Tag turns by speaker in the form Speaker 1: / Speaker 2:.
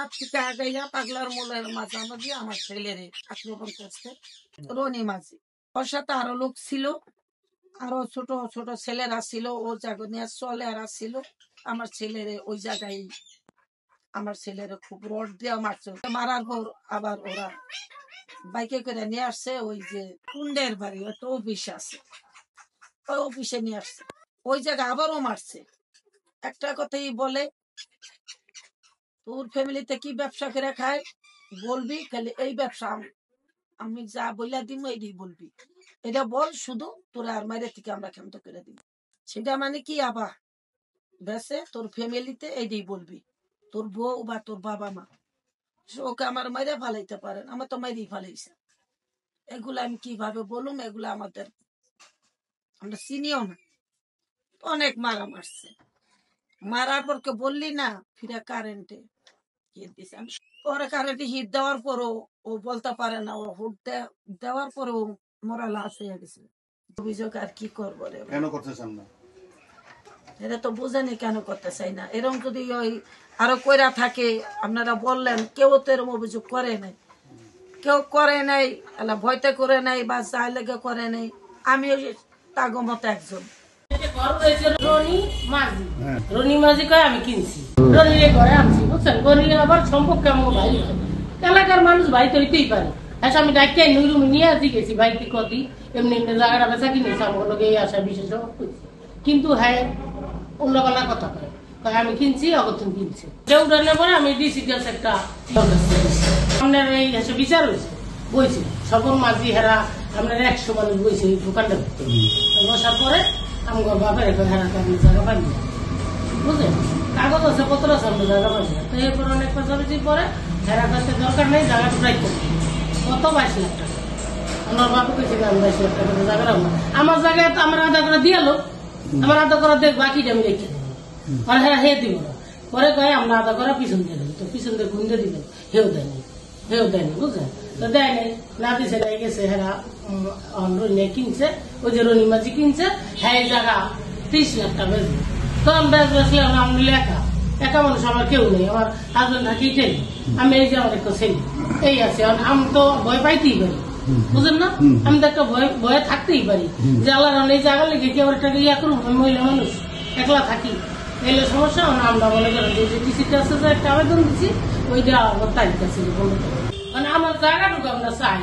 Speaker 1: তার থেকে আগাইয়া পাগলার মোলের মাঝামাঝি আমার ছেলেরে আক্রমণ করছে রনি মাঝি। ওর সাথে আরো লোক ছিল, আরো ছোট ছোট ছেলেরা ছিল, ও জায়গা নিয়ে চলেরা ছিল। আমার ছেলেরে ওই জায়গায় আমার ছেলেরে খুব রড দেওয়া মারছে। মারার পর আবার ওরা বাইকে করে নিয়ে আসছে ওই যে কুন্ডের বাড়ি একটা অফিস আছে, ওই অফিসে নিয়ে আসছে। ওই জায়গায় আবারও মারছে। একটা কথাই বলে, তোর ফ্যামিলিতে কি ব্যবসা করে খায় বলবি, খালি এই ব্যবসা আমি যা বইলা দিব এইটাই বলবি, এটা বল শুধু, তোরা আর মাইরে থেকে আমরা ক্ষান্ত করে দিব। সেটা মানে কি আবার বেসে তোর ফ্যামিলিতে এইটাই বলবি, তোর বউ বা তোর বাবা মা ওকে আমার মাইরে ফালাইতে পারেন, আমার তো মাইরেই ফালাইছে। এগুলো আমি কিভাবে বলুম, এগুলো আমাদের আমরা চিনিও না। অনেক মারা মারছে, মারার পর কে বললি না ফিরে কারেন্টে হিট দিছে। আমি পরে কারেন্টে হিট দেওয়ার পরও ও বলতে পারে না, ও হুট দেওয়ার পরেও মরা লাশ হয়ে গেছে। অভিযোগ আর কি করবো রে,
Speaker 2: কেন করতে চান না?
Speaker 1: এটা তো বুঝেনি কেন করতে চাই না। এরকম যদি ওই আরো কইরা থাকে, আপনারা বললেন কেউ তো এরকম অভিযোগ করে নাই, কেউ করে নাই, ভয়তে করে নাই বা যাই লেগে করে নাই। আমি তাগো মতো একজন
Speaker 3: রনি মাঝি কয় আমি কিনছি, রনিরে ঘরে আনছি বুঝছেন। রনি আবার সম্পর্কে আমার ভাই, এলাকার মানুষ ভাই তো হইতেই পারে। আচ্ছা আমি ডাক্তার নুরুমি নিয়ে আসি গেছি, ভাই কি কদি এমনি এমনি জায়গাটা বেচা কিনেছি আমার লোক এই আসা বিশেষ কিন্তু হ্যাঁ অন্যবেলা কথা কয়, আমি কিনছি অগতন কিনছি। দেউডানের পরে আমি ডিসি গ্যাস একটা আপনার এই এসে বিচার হয়েছে, বইছে সবন মাঝি হেরা আপনার 100 মানুষ বইছে দোকানটা বসার পরে আমার বাপের এখন হেরাতে আপনি জায়গা পাইনি বুঝলেন, কাগজ আছে পত্র আছে আপনি জায়গা পাইনি না। তো এরপর অনেক পাশাপাশির পরে হেরা করতে দরকার নেই, জায়গাটা প্রায় করতে কত 22 লাখ টাকা। আমার বাপু কেছে আমি 22 লাখ টাকা জায়গা রাখবো, আমার জায়গায় তো আমার আধা করে দিয়ে লোক, আমার আধা করে দেখ বাকিটা আমি রেখে দেবো, আর হেরা হে দিব না। পরে কয়ে আমরা আধা করে পিছন দিয়ে দেবো, তো পিছন দিয়ে গুন্দে দিল, হেও দেয়নি বুঝলেন। তো দেয় নাই, না দিছে নাই গেছে হেরা রনি কিনছে, ওই যে রনি মাঝি কিনছে, হ্যাঁ এই জায়গা 30 লাখ টাকা বেচবে। তখন বেচলে আমি একা মানুষ, আমার কেউ নেই, আমার হাজবেন্ড থাকি এটাই, আমি এই যে আমার একটা ছেলে এই আছে, আমি তো ভয় পাইতেই পারি বুঝলেন না, আমি তো একটা ভয়ে থাকতেই পারি যে আল্লাহ এই জায়গা লেগে কি আমার একটা ইয়া করুন, মহিলা মানুষ একলা থাকি এলে সমস্যা। আমরা মনে করেন যে টিসিটা আছে যে একটা আবেদন দিচ্ছি, ওইটা আমার তারিখ আছে মানে আমার জায়গাটুকু আমরা চাই।